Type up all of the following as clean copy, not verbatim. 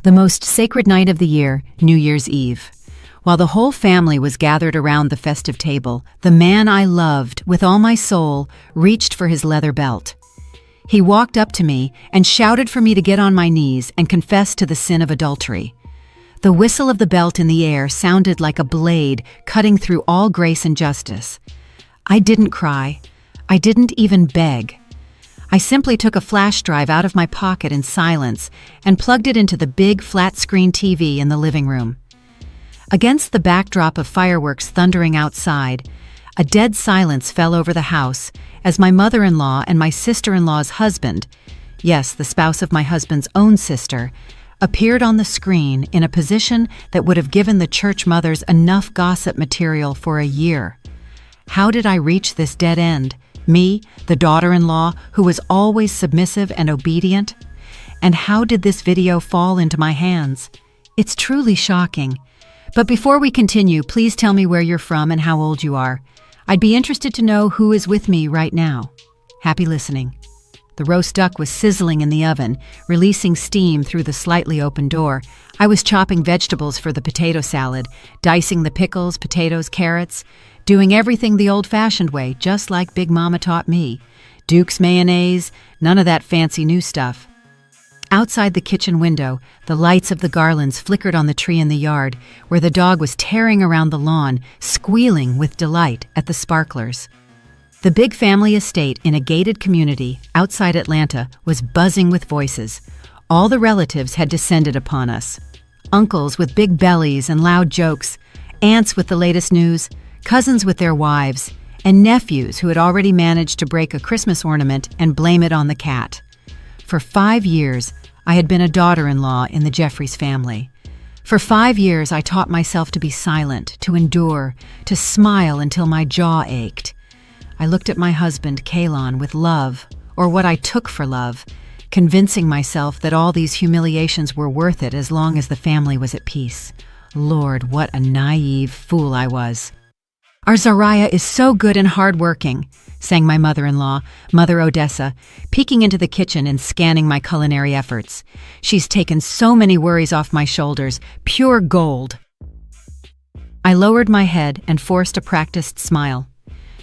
The most sacred night of the year, New Year's Eve. While the whole family was gathered around the festive table, the man I loved with all my soul reached for his leather belt. He walked up to me and shouted for me to get on my knees and confess to the sin of adultery. The whistle of the belt in the air sounded like a blade cutting through all grace and justice. I didn't cry. I didn't even beg. I simply took a flash drive out of my pocket in silence and plugged it into the big flat-screen TV in the living room. Against the backdrop of fireworks thundering outside, a dead silence fell over the house as my mother-in-law and my sister-in-law's husband, yes, the spouse of my husband's own sister, appeared on the screen in a position that would have given the church mothers enough gossip material for a year. How did I reach this dead end? Me, the daughter-in-law, who was always submissive and obedient? And how did this video fall into my hands? It's truly shocking. But before we continue, please tell me where you're from and how old you are. I'd be interested to know who is with me right now. Happy listening. The roast duck was sizzling in the oven, releasing steam through the slightly open door. I was chopping vegetables for the potato salad, dicing the pickles, potatoes, carrots, doing everything the old-fashioned way, just like Big Mama taught me. Duke's mayonnaise, none of that fancy new stuff. Outside the kitchen window, the lights of the garlands flickered on the tree in the yard, where the dog was tearing around the lawn, squealing with delight at the sparklers. The big family estate in a gated community outside Atlanta was buzzing with voices. All the relatives had descended upon us. Uncles with big bellies and loud jokes, aunts with the latest news, cousins with their wives, and nephews who had already managed to break a Christmas ornament and blame it on the cat. For 5 years, I had been a daughter-in-law in the Jeffries family. For 5 years, I taught myself to be silent, to endure, to smile until my jaw ached. I looked at my husband, Kalon, with love, or what I took for love, convincing myself that all these humiliations were worth it as long as the family was at peace. Lord, what a naive fool I was. Our Zariah is so good and hard-working, sang my mother-in-law, Mother Odessa, peeking into the kitchen and scanning my culinary efforts. She's taken so many worries off my shoulders, pure gold. I lowered my head and forced a practiced smile.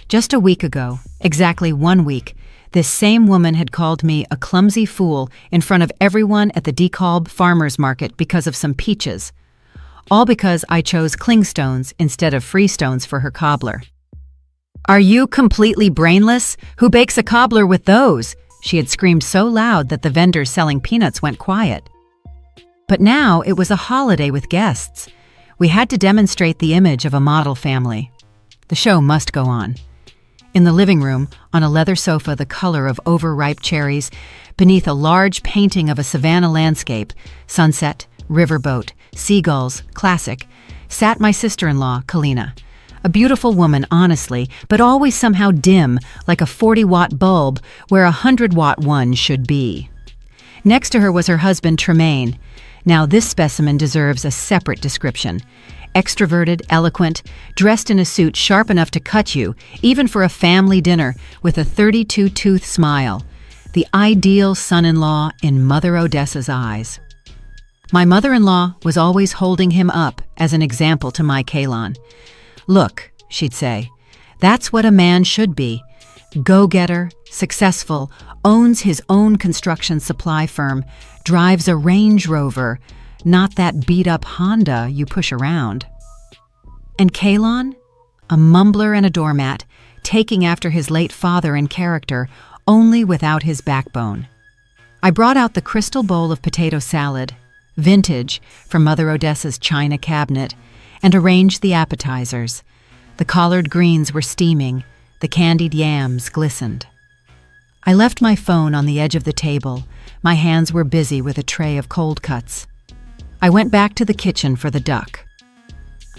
Just a week ago, exactly 1 week, this same woman had called me a clumsy fool in front of everyone at the DeKalb farmers market because of some peaches. All because I chose clingstones instead of freestones for her cobbler. "Are you completely brainless? Who bakes a cobbler with those?" She had screamed so loud that the vendors selling peanuts went quiet. But now it was a holiday with guests. We had to demonstrate the image of a model family. The show must go on. In the living room, on a leather sofa the color of overripe cherries, beneath a large painting of a savanna landscape, sunset, riverboat, seagulls, classic, sat my sister-in-law, Kalina. A beautiful woman, honestly, but always somehow dim, like a 40-watt bulb where a 100-watt one should be. Next to her was her husband, Tremaine. Now this specimen deserves a separate description. Extroverted, eloquent, dressed in a suit sharp enough to cut you, even for a family dinner, with a 32-tooth smile. The ideal son-in-law in Mother Odessa's eyes. My mother-in-law was always holding him up as an example to my Kalon. "Look," she'd say, "that's what a man should be. Go-getter, successful, owns his own construction supply firm, drives a Range Rover, not that beat-up Honda you push around." And Kalon? A mumbler and a doormat, taking after his late father in character, only without his backbone. I brought out the crystal bowl of potato salad, vintage, from Mother Odessa's china cabinet, and arranged the appetizers. The collard greens were steaming, the candied yams glistened. I left my phone on the edge of the table. My hands were busy with a tray of cold cuts. I went back to the kitchen for the duck.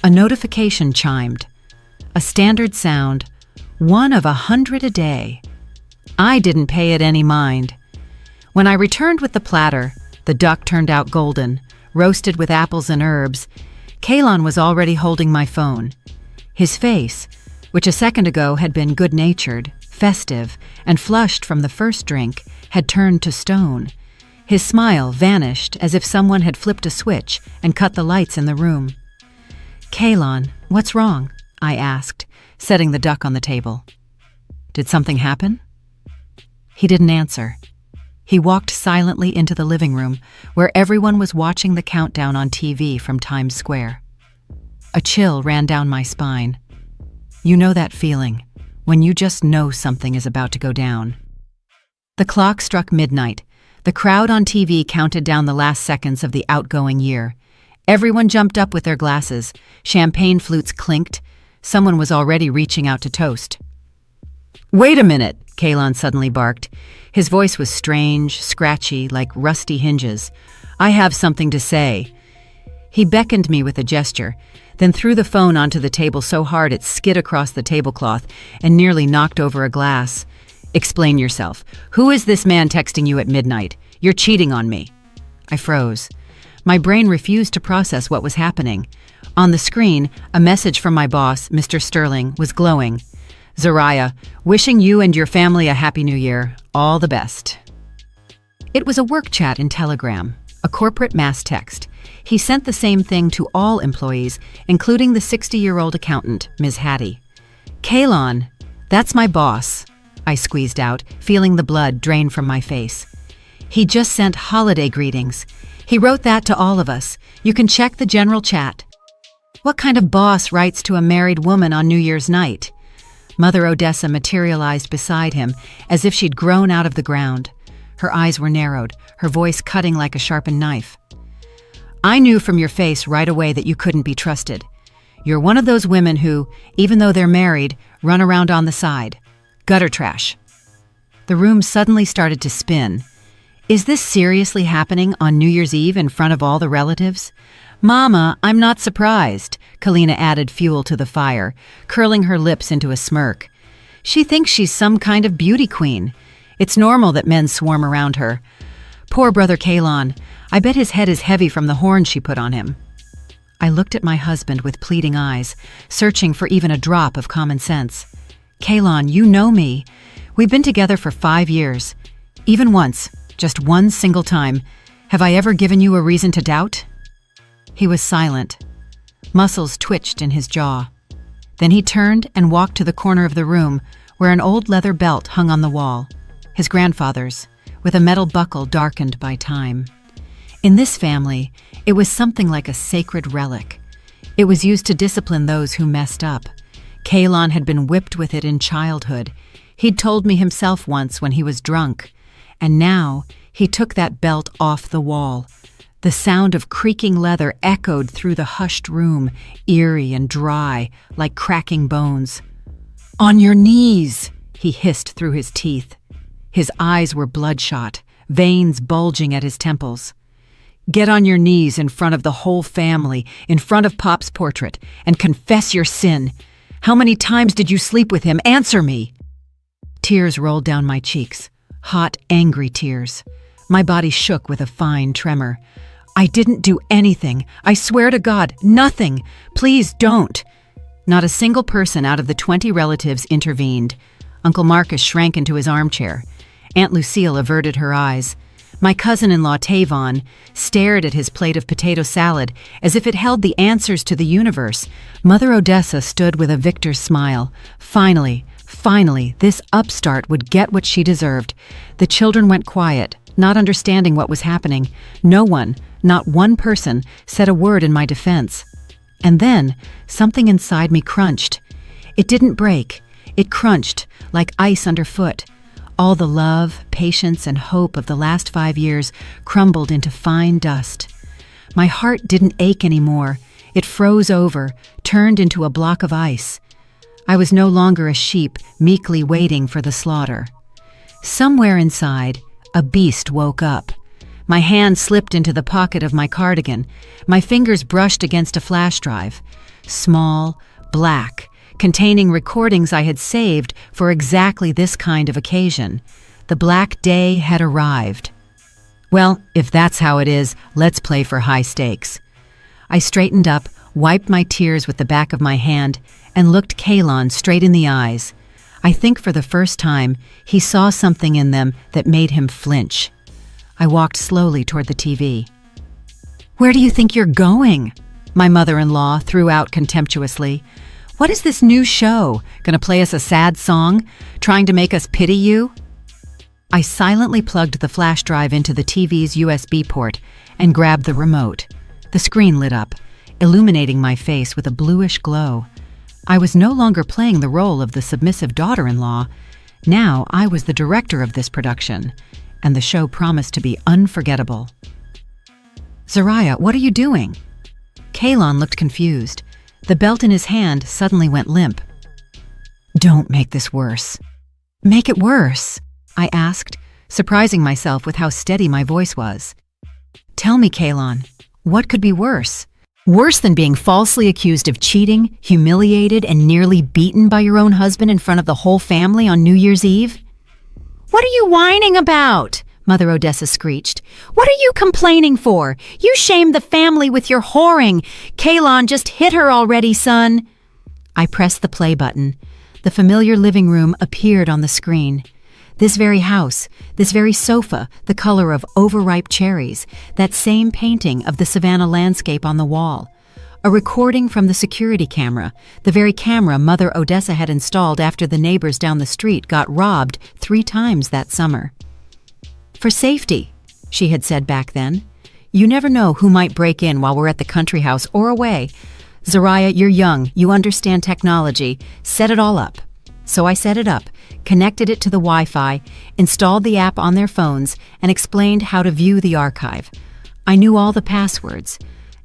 A notification chimed. A standard sound, 1 of 100 a day. I didn't pay it any mind. When I returned with the platter, the duck turned out golden, roasted with apples and herbs. Kalon was already holding my phone. His face, which a second ago had been good-natured, festive, and flushed from the first drink, had turned to stone. His smile vanished as if someone had flipped a switch and cut the lights in the room. "Kalon, what's wrong?" I asked, setting the duck on the table. "Did something happen?" He didn't answer. He walked silently into the living room, where everyone was watching the countdown on TV from Times Square. A chill ran down my spine. You know that feeling, when you just know something is about to go down. The clock struck midnight. The crowd on TV counted down the last seconds of the outgoing year. Everyone jumped up with their glasses. Champagne flutes clinked. Someone was already reaching out to toast. "Wait a minute," Kalon suddenly barked. His voice was strange, scratchy, like rusty hinges. "I have something to say." He beckoned me with a gesture, then threw the phone onto the table so hard it skid across the tablecloth and nearly knocked over a glass. "Explain yourself. Who is this man texting you at midnight? You're cheating on me." I froze. My brain refused to process what was happening. On the screen, a message from my boss, Mr. Sterling, was glowing. "Zariah, wishing you and your family a happy new year. All the best." It was a work chat in Telegram, a corporate mass text. He sent the same thing to all employees, including the 60-year-old accountant, Ms. Hattie. "Kalon, that's my boss," I squeezed out, feeling the blood drain from my face. "He just sent holiday greetings. He wrote that to all of us. You can check the general chat." What kind of boss writes to a married woman on New Year's night? Mother Odessa materialized beside him as if she'd grown out of the ground. Her eyes were narrowed, her voice cutting like a sharpened knife. "I knew from your face right away that you couldn't be trusted. You're one of those women who, even though they're married, run around on the side. Gutter trash." The room suddenly started to spin. Is this seriously happening on New Year's Eve in front of all the relatives? "Mama, I'm not surprised," Kalina added fuel to the fire, curling her lips into a smirk. "She thinks she's some kind of beauty queen. It's normal that men swarm around her. Poor brother Kalon. I bet his head is heavy from the horn she put on him." I looked at my husband with pleading eyes, searching for even a drop of common sense. "Kalon, you know me. We've been together for 5 years. Even once, just one single time, have I ever given you a reason to doubt?" He was silent. Muscles twitched in his jaw. Then he turned and walked to the corner of the room where an old leather belt hung on the wall, his grandfather's, with a metal buckle darkened by time. In this family, it was something like a sacred relic. It was used to discipline those who messed up. Kalon had been whipped with it in childhood. He'd told me himself once when he was drunk. And now, he took that belt off the wall. The sound of creaking leather echoed through the hushed room, eerie and dry, like cracking bones. "On your knees," he hissed through his teeth. His eyes were bloodshot, veins bulging at his temples. "Get on your knees in front of the whole family, in front of Pop's portrait, and confess your sin. How many times did you sleep with him? Answer me!" Tears rolled down my cheeks, hot, angry tears. My body shook with a fine tremor. "I didn't do anything. I swear to God, nothing. Please don't." Not a single person out of the 20 relatives intervened. Uncle Marcus shrank into his armchair. Aunt Lucille averted her eyes. My cousin-in-law Tavon stared at his plate of potato salad as if it held the answers to the universe. Mother Odessa stood with a victor's smile. Finally, this upstart would get what she deserved. The children went quiet, not understanding what was happening. No one, not one person, said a word in my defense. And then, something inside me crunched. It didn't break. It crunched, like ice underfoot. All the love, patience, and hope of the last 5 years crumbled into fine dust. My heart didn't ache anymore. It froze over, turned into a block of ice. I was no longer a sheep meekly waiting for the slaughter. Somewhere inside, a beast woke up. My hand slipped into the pocket of my cardigan. My fingers brushed against a flash drive. Small, black, containing recordings I had saved for exactly this kind of occasion. The black day had arrived. Well, if that's how it is, let's play for high stakes. I straightened up, wiped my tears with the back of my hand, and looked Kalon straight in the eyes. I think for the first time, he saw something in them that made him flinch. I walked slowly toward the TV. "Where do you think you're going?" my mother-in-law threw out contemptuously. "What is this new show? Gonna play us a sad song? Trying to make us pity you?" I silently plugged the flash drive into the TV's USB port and grabbed the remote. The screen lit up, illuminating my face with a bluish glow. I was no longer playing the role of the submissive daughter-in-law. Now I was the director of this production, and the show promised to be unforgettable. "Zariah, what are you doing?" Kalon looked confused. The belt in his hand suddenly went limp. "Don't make this worse." "Make it worse?" I asked, surprising myself with how steady my voice was. "Tell me, Kalon, what could be worse? Worse than being falsely accused of cheating, humiliated, and nearly beaten by your own husband in front of the whole family on New Year's Eve?" "What are you whining about?" Mother Odessa screeched. "What are you complaining for? You shamed the family with your whoring. Kalon, just hit her already, son." I pressed the play button. The familiar living room appeared on the screen. This very house, this very sofa, the color of overripe cherries, that same painting of the Savannah landscape on the wall. A recording from the security camera, the very camera Mother Odessa had installed after the neighbors down the street got robbed 3 times that summer. "For safety," she had said back then. "You never know who might break in while we're at the country house or away. Zariah, you're young, you understand technology. Set it all up." So I set it up, connected it to the Wi-Fi, installed the app on their phones, and explained how to view the archive. I knew all the passwords,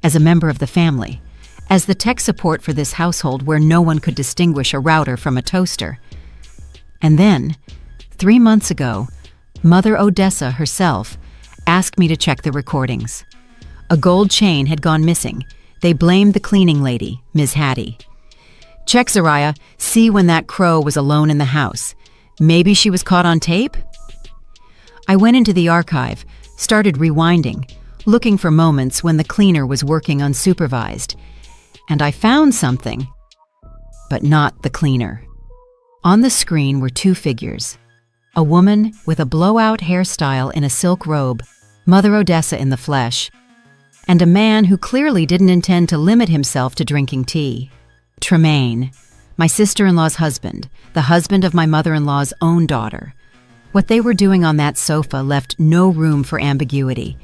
as a member of the family, as the tech support for this household where no one could distinguish a router from a toaster. And then, 3 months ago, Mother Odessa herself asked me to check the recordings. A gold chain had gone missing. They blamed the cleaning lady, Ms. Hattie. "Check, Zariah. See when that crow was alone in the house. Maybe she was caught on tape?" I went into the archive, started rewinding, looking for moments when the cleaner was working unsupervised. And I found something, but not the cleaner. On the screen were 2 figures. A woman with a blowout hairstyle in a silk robe, Mother Odessa in the flesh, and a man who clearly didn't intend to limit himself to drinking tea. Tremaine, my sister-in-law's husband, the husband of my mother-in-law's own daughter. What they were doing on that sofa left no room for ambiguity.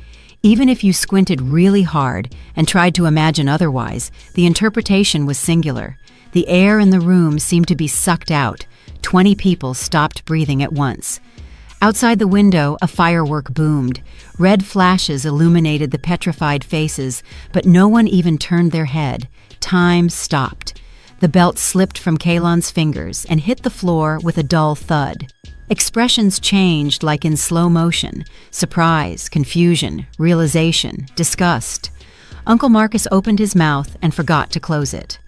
Even if you squinted really hard and tried to imagine otherwise, the interpretation was singular. The air in the room seemed to be sucked out. 20 people stopped breathing at once. Outside the window, a firework boomed. Red flashes illuminated the petrified faces, but no one even turned their head. Time stopped. The belt slipped from Kalon's fingers and hit the floor with a dull thud. Expressions changed like in slow motion: surprise, confusion, realization, disgust. Uncle Marcus opened his mouth and forgot to close it.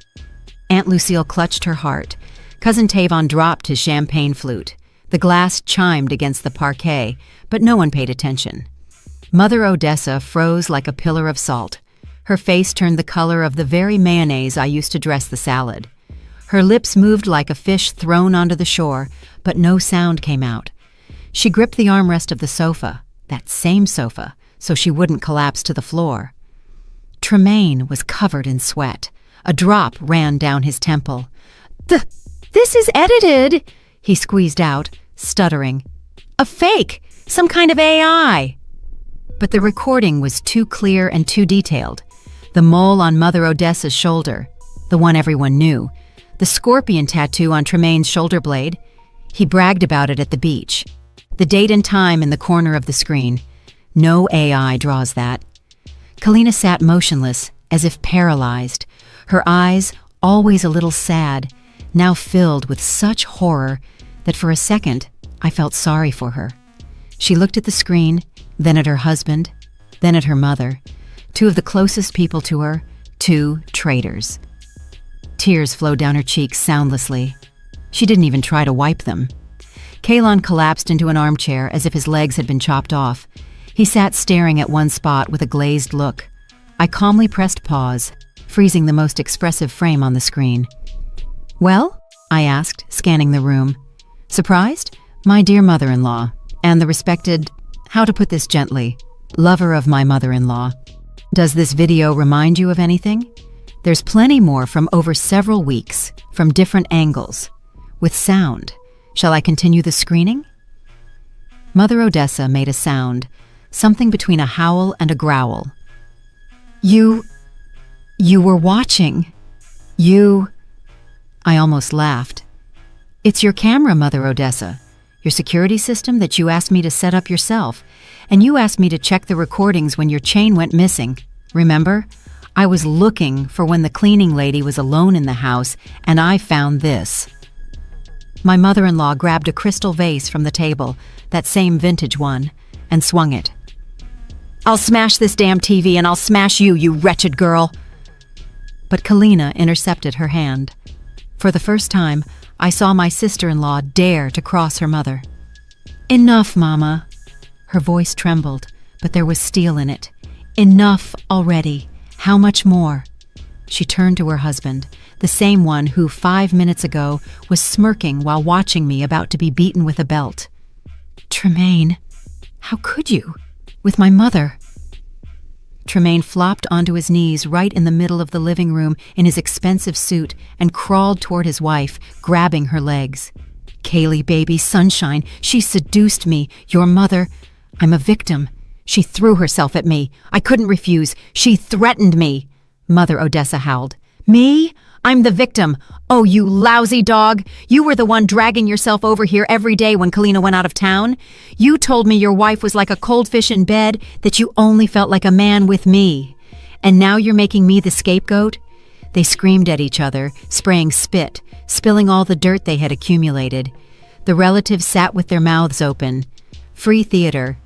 Aunt Lucille clutched her heart. Cousin Tavon dropped his champagne flute. The glass chimed against the parquet, but no one paid attention. Mother Odessa froze like a pillar of salt. Her face turned the color of the very mayonnaise I used to dress the salad. Her lips moved like a fish thrown onto the shore, but no sound came out. She gripped the armrest of the sofa, that same sofa, so she wouldn't collapse to the floor. Tremaine was covered in sweat. A drop ran down his temple. This is edited," he squeezed out, stuttering. "A fake, some kind of AI." But the recording was too clear and too detailed. The mole on Mother Odessa's shoulder, the one everyone knew, the scorpion tattoo on Tremaine's shoulder blade. He bragged about it at the beach. The date and time in the corner of the screen. No AI draws that. Kalina sat motionless, as if paralyzed, her eyes, always a little sad, now filled with such horror that for a second I felt sorry for her. She looked at the screen, then at her husband, then at her mother, 2 of the closest people to her, 2 traitors. Tears flowed down her cheeks soundlessly. She didn't even try to wipe them. Kalon collapsed into an armchair as if his legs had been chopped off. He sat staring at one spot with a glazed look. I calmly pressed pause, freezing the most expressive frame on the screen. "Well?" I asked, scanning the room. "Surprised? My dear mother-in-law, and the respected how to put this gently, lover of my mother-in-law. Does this video remind you of anything? There's plenty more from over several weeks, from different angles, with sound. Shall I continue the screening? Mother Odessa made a sound, something between a howl and a growl. You were watching. I almost laughed. It's your camera, Mother Odessa, your security system that you asked me to set up yourself, and you asked me to check the recordings when your chain went missing. Remember? I was looking for when the cleaning lady was alone in the house, and I found this. My mother-in-law grabbed a crystal vase from the table, that same vintage one, and swung it. I'll smash this damn TV and I'll smash you, you wretched girl. But Kalina intercepted her hand. For the first time, I saw my sister-in-law dare to cross her mother. Enough, Mama. Her voice trembled, but there was steel in it. Enough already. How much more? She turned to her husband, the same one who 5 minutes ago was smirking while watching me about to be beaten with a belt. Tremaine, how could you? With my mother. Tremaine flopped onto his knees right in the middle of the living room in his expensive suit and crawled toward his wife, grabbing her legs. Kaylee, baby, sunshine, she seduced me. Your mother, I'm a victim. She threw herself at me. I couldn't refuse. She threatened me. Mother Odessa howled. Me? I'm the victim. Oh, you lousy dog. You were the one dragging yourself over here every day when Kalina went out of town. You told me your wife was like a cold fish in bed, that you only felt like a man with me. And now you're making me the scapegoat? They screamed at each other, spraying spit, spilling all the dirt they had accumulated. The relatives sat with their mouths open. Free theater.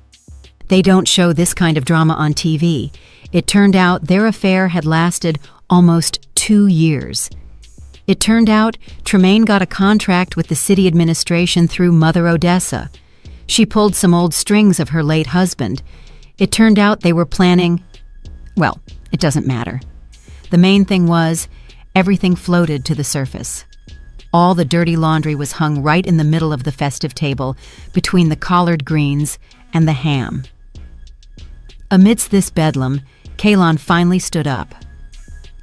They don't show this kind of drama on TV. It turned out their affair had lasted almost 2 years. It turned out Tremaine got a contract with the city administration through Mother Odessa. She pulled some old strings of her late husband. It turned out they were planning... Well, it doesn't matter. The main thing was, everything floated to the surface. All the dirty laundry was hung right in the middle of the festive table, between the collard greens and the ham. Amidst this bedlam, Kalon finally stood up.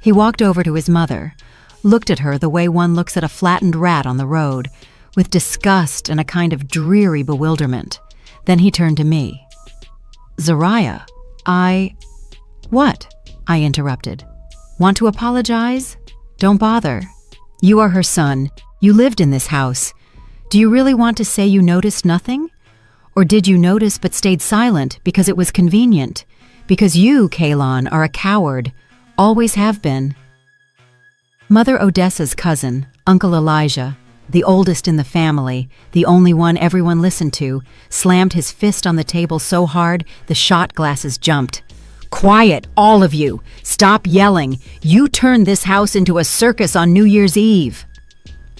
He walked over to his mother, looked at her the way one looks at a flattened rat on the road, with disgust and a kind of dreary bewilderment. Then he turned to me. Zariah, What? I interrupted. Want to apologize? Don't bother. You are her son. You lived in this house. Do you really want to say you noticed nothing? Or did you notice but stayed silent because it was convenient? Because you, Kalon, are a coward. Always have been. Mother Odessa's cousin, Uncle Elijah, the oldest in the family, the only one everyone listened to, slammed his fist on the table so hard the shot glasses jumped. Quiet, all of you! Stop yelling! You turned this house into a circus on New Year's Eve!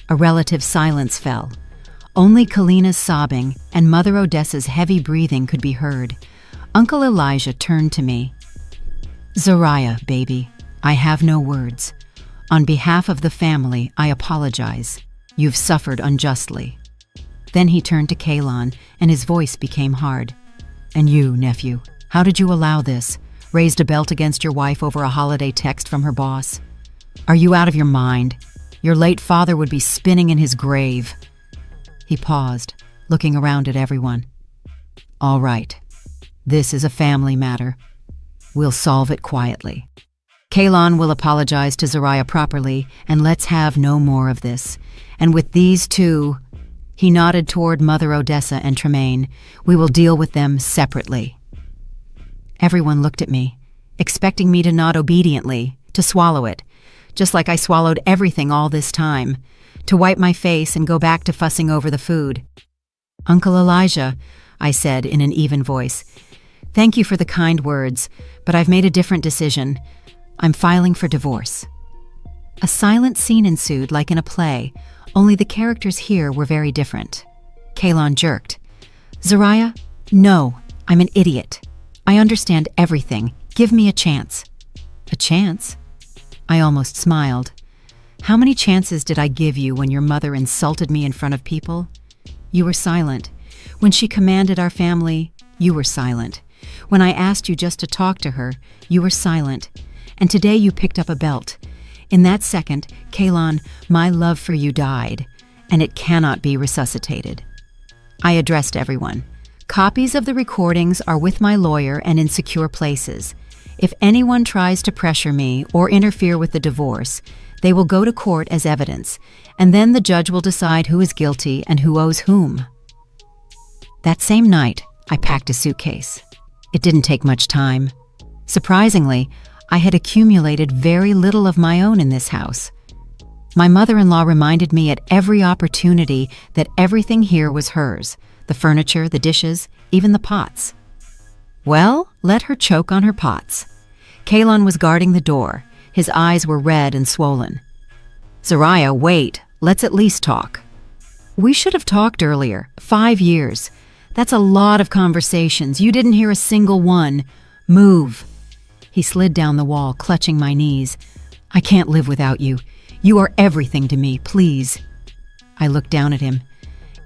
A relative silence fell. Only Kalina's sobbing and Mother Odessa's heavy breathing could be heard. Uncle Elijah turned to me. Zariah, baby, I have no words. On behalf of the family, I apologize. You've suffered unjustly. Then he turned to Kalon, and his voice became hard. And you, nephew, how did you allow this? Raised a belt against your wife over a holiday text from her boss? Are you out of your mind? Your late father would be spinning in his grave. He paused, looking around at everyone. All right. This is a family matter. We'll solve it quietly. Kalon will apologize to Zariah properly, and let's have no more of this. And with these two, he nodded toward Mother Odessa and Tremaine, we will deal with them separately. Everyone looked at me, expecting me to nod obediently, to swallow it, just like I swallowed everything all this time, to wipe my face and go back to fussing over the food. Uncle Elijah, I said in an even voice, thank you for the kind words, but I've made a different decision. I'm filing for divorce. A silent scene ensued like in a play, only the characters here were very different. Kalon jerked. Zariah, no, I'm an idiot. I understand everything. Give me a chance. A chance? I almost smiled. How many chances did I give you when your mother insulted me in front of people? You were silent. When she commanded our family, You were silent. When I asked you just to talk to her, you were silent. And today you picked up a belt. In that second, Kaylon, my love for you died, and it cannot be resuscitated. I addressed everyone. Copies of the recordings are with my lawyer and in secure places. If anyone tries to pressure me or interfere with the divorce, they will go to court as evidence, and then the judge will decide who is guilty and who owes whom. That same night, I packed a suitcase. It didn't take much time. Surprisingly, I had accumulated very little of my own in this house. My mother-in-law reminded me at every opportunity that everything here was hers, the furniture, the dishes, even the pots. Well, let her choke on her pots. Kaylon was guarding the door. His eyes were red and swollen. Zariah, wait, let's at least talk. We should have talked earlier. 5 years. That's a lot of conversations. You didn't hear a single one. Move. He slid down the wall, clutching my knees. I can't live without you. You are everything to me, please. I looked down at him.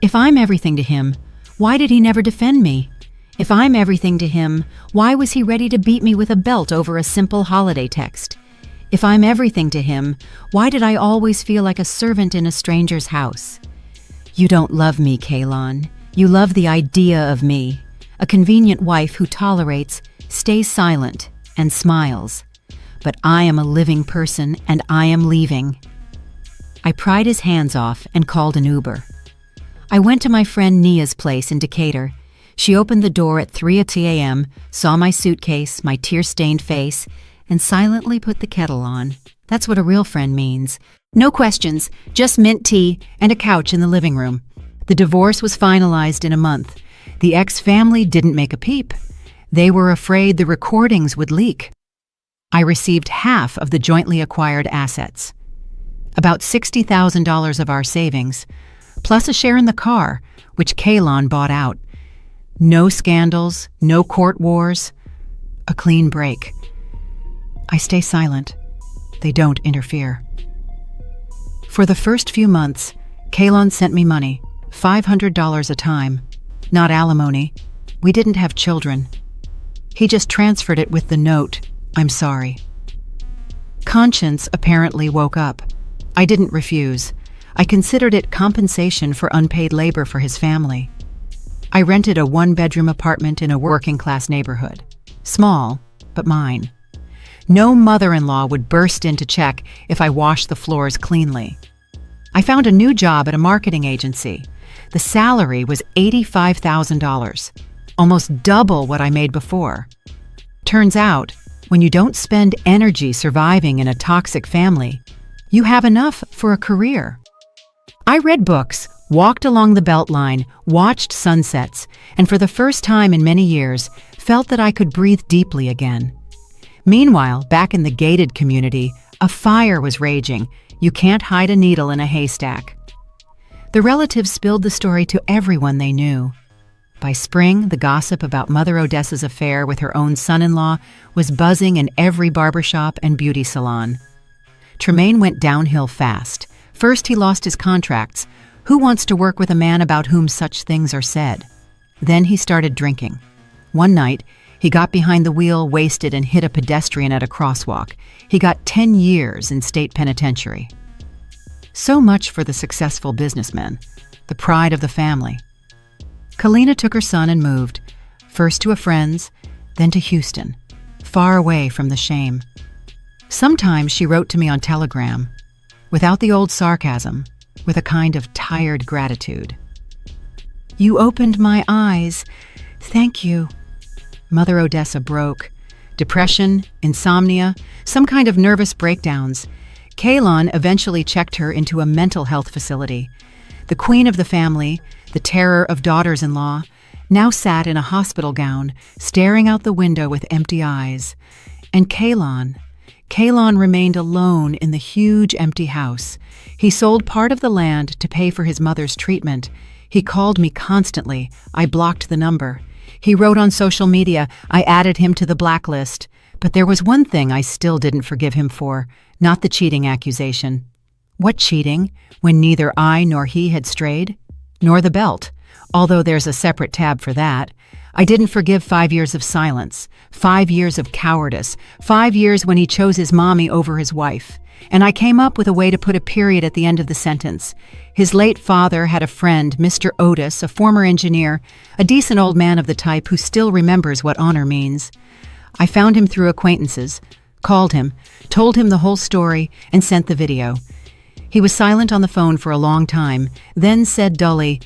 If I'm everything to him, why did he never defend me? If I'm everything to him, why was he ready to beat me with a belt over a simple holiday text? If I'm everything to him, why did I always feel like a servant in a stranger's house? You don't love me, Kaylon. You love the idea of me, a convenient wife who tolerates, stays silent, and smiles. But I am a living person, and I am leaving. I pried his hands off and called an Uber. I went to my friend Nia's place in Decatur. She opened the door at 3 a.m., saw my suitcase, my tear-stained face, and silently put the kettle on. That's what a real friend means. No questions, just mint tea and a couch in the living room. The divorce was finalized in a month. The ex-family didn't make a peep. They were afraid the recordings would leak. I received half of the jointly acquired assets. About $60,000 of our savings, plus a share in the car, which Kaylon bought out. No scandals, no court wars. A clean break. I stay silent. They don't interfere. For the first few months, Kaylon sent me money, $500 a time. Not alimony. We didn't have children. He just transferred it with the note, I'm sorry. Conscience apparently woke up. I didn't refuse. I considered it compensation for unpaid labor for his family. I rented a one-bedroom apartment in a working-class neighborhood. Small, but mine. No mother-in-law would burst in to check if I washed the floors cleanly. I found a new job at a marketing agency. The salary was $85,000, almost double what I made before. Turns out, when you don't spend energy surviving in a toxic family, you have enough for a career. I read books, walked along the Beltline, watched sunsets, and for the first time in many years, felt that I could breathe deeply again. Meanwhile, back in the gated community, a fire was raging. You can't hide a needle in a haystack. The relatives spilled the story to everyone they knew. By spring, the gossip about Mother Odessa's affair with her own son-in-law was buzzing in every barbershop and beauty salon. Tremaine went downhill fast. First, he lost his contracts. Who wants to work with a man about whom such things are said? Then he started drinking. One night, he got behind the wheel, wasted, and hit a pedestrian at a crosswalk. He got 10 years in state penitentiary. So much for the successful businessman, the pride of the family. Kalina took her son and moved, first to a friend's, then to Houston, far away from the shame. Sometimes she wrote to me on Telegram, without the old sarcasm, with a kind of tired gratitude. You opened my eyes. Thank you. Mother Odessa broke. Depression, insomnia, some kind of nervous breakdowns. Kaylon eventually checked her into a mental health facility. The queen of the family, the terror of daughters-in-law, now sat in a hospital gown, staring out the window with empty eyes. And Kaylon remained alone in the huge empty house. He sold part of the land to pay for his mother's treatment. He called me constantly. I blocked the number. He wrote on social media. I added him to the blacklist. But there was one thing I still didn't forgive him for, not the cheating accusation. What cheating, when neither I nor he had strayed? Nor the belt, although there's a separate tab for that. I didn't forgive 5 years of silence, 5 years of cowardice, 5 years when he chose his mommy over his wife. And I came up with a way to put a period at the end of the sentence. His late father had a friend, Mr. Otis, a former engineer, a decent old man of the type who still remembers what honor means. I found him through acquaintances, called him, told him the whole story, and sent the video. He was silent on the phone for a long time, then said dully,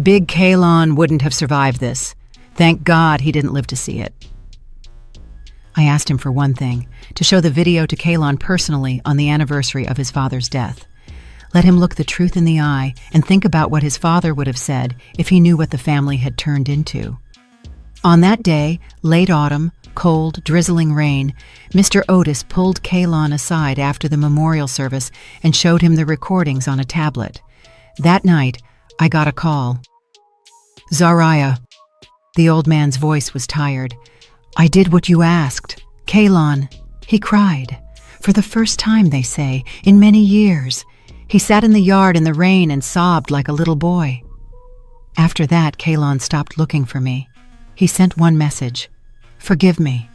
"Big Kalon wouldn't have survived this. Thank God he didn't live to see it." I asked him for one thing, to show the video to Kalon personally on the anniversary of his father's death. Let him look the truth in the eye and think about what his father would have said if he knew what the family had turned into. On that day, late autumn, cold, drizzling rain, Mr. Otis pulled Kalon aside after the memorial service and showed him the recordings on a tablet. That night, I got a call. "Zariah." The old man's voice was tired. "I did what you asked. Kalon." He cried. For the first time, they say, in many years. He sat in the yard in the rain and sobbed like a little boy. After that, Kalon stopped looking for me. He sent one message. "Forgive me."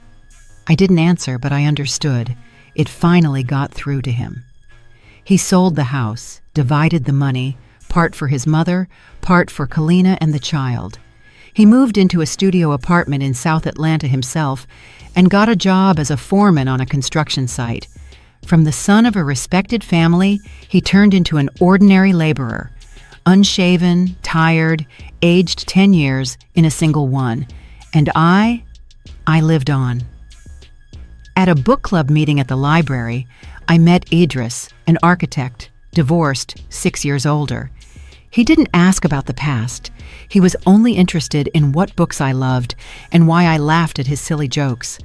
I didn't answer, but I understood. It finally got through to him. He sold the house, divided the money, part for his mother, part for Kalina and the child. He moved into a studio apartment in South Atlanta himself and got a job as a foreman on a construction site. From the son of a respected family, he turned into an ordinary laborer, unshaven, tired, aged 10 years in a single one. And I lived on. At a book club meeting at the library, I met Idris, an architect, divorced, 6 years older. He didn't ask about the past. He was only interested in what books I loved and why I laughed at his silly jokes.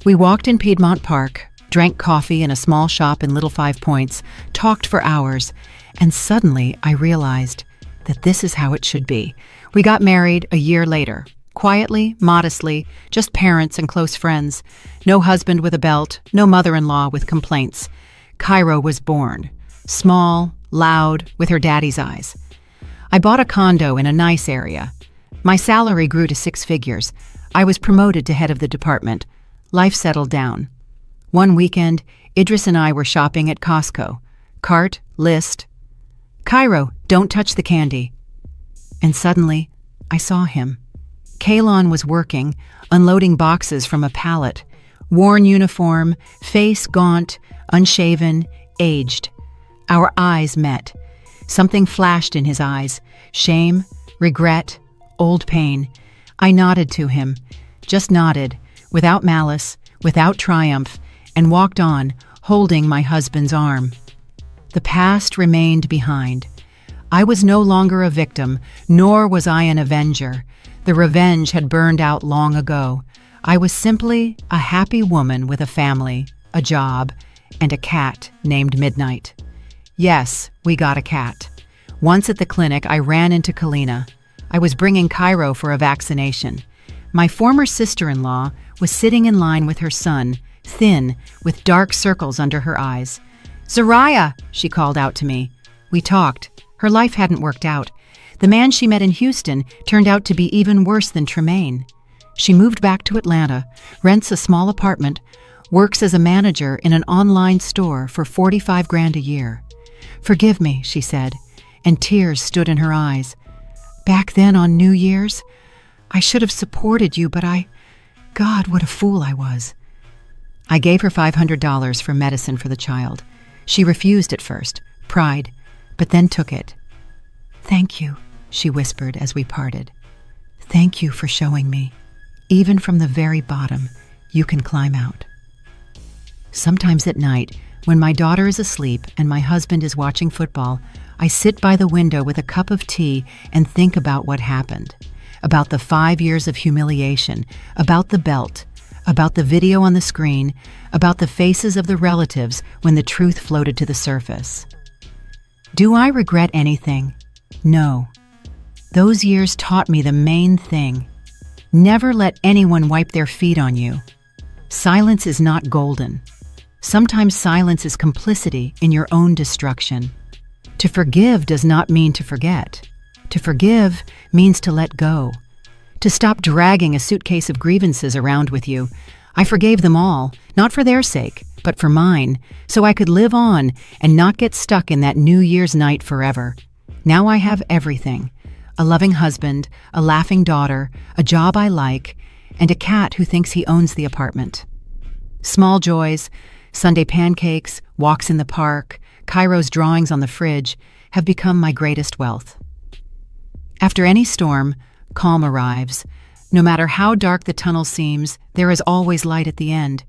We walked in Piedmont Park, drank coffee in a small shop in Little Five Points, talked for hours, and suddenly I realized that this is how it should be. We got married a year later. Quietly, modestly, just parents and close friends. No husband with a belt, no mother-in-law with complaints. Cairo was born. Small, loud, with her daddy's eyes. I bought a condo in a nice area. My salary grew to 6 figures. I was promoted to head of the department. Life settled down. One weekend, Idris and I were shopping at Costco. Cart, list. "Cairo, don't touch the candy." And suddenly, I saw him. Kalon was working, unloading boxes from a pallet. Worn uniform, face gaunt, unshaven, aged. Our eyes met. Something flashed in his eyes. Shame, regret, old pain. I nodded to him, just nodded, without malice, without triumph, and walked on, holding my husband's arm. The past remained behind. I was no longer a victim, nor was I an avenger. The revenge had burned out long ago. I was simply a happy woman with a family, a job, and a cat named Midnight. Yes, we got a cat. Once at the clinic, I ran into Kalina. I was bringing Cairo for a vaccination. My former sister-in-law was sitting in line with her son, thin, with dark circles under her eyes. "Zariah," she called out to me. We talked. Her life hadn't worked out. The man she met in Houston turned out to be even worse than Tremaine. She moved back to Atlanta, rents a small apartment, works as a manager in an online store for $45 grand a year. "Forgive me," she said, and tears stood in her eyes. "Back then on New Year's, I should have supported you, but God, what a fool I was." I gave her $500 for medicine for the child. She refused at first, pride, but then took it. "Thank you," she whispered as we parted. "Thank you for showing me, even from the very bottom, you can climb out." Sometimes at night, when my daughter is asleep and my husband is watching football, I sit by the window with a cup of tea and think about what happened, about the 5 years of humiliation, about the belt, about the video on the screen, about the faces of the relatives when the truth floated to the surface. Do I regret anything? No. Those years taught me the main thing. Never let anyone wipe their feet on you. Silence is not golden. Sometimes silence is complicity in your own destruction. To forgive does not mean to forget. To forgive means to let go. to stop dragging a suitcase of grievances around with you. I forgave them all, not for their sake, but for mine, so I could live on and not get stuck in that New Year's night forever. Now I have everything: a loving husband, a laughing daughter, a job I like, and a cat who thinks he owns the apartment. Small joys, Sunday pancakes, walks in the park, Cairo's drawings on the fridge have become my greatest wealth. After any storm, calm arrives. No matter how dark the tunnel seems, there is always light at the end.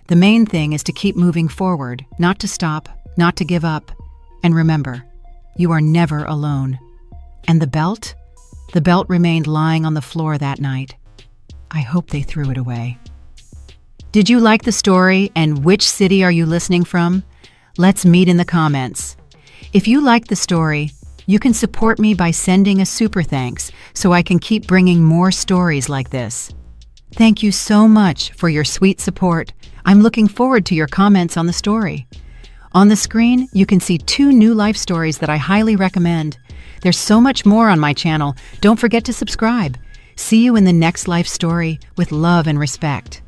The main thing is to keep moving forward, not to stop, not to give up. And remember, you are never alone. And the belt? The belt remained lying on the floor that night. I hope they threw it away. Did you like the story, and which city are you listening from? Let's meet in the comments. If you liked the story, you can support me by sending a super thanks so I can keep bringing more stories like this. Thank you so much for your sweet support. I'm looking forward to your comments on the story. On the screen, you can see 2 new life stories that I highly recommend. There's so much more on my channel. Don't forget to subscribe. See you in the next life story with love and respect.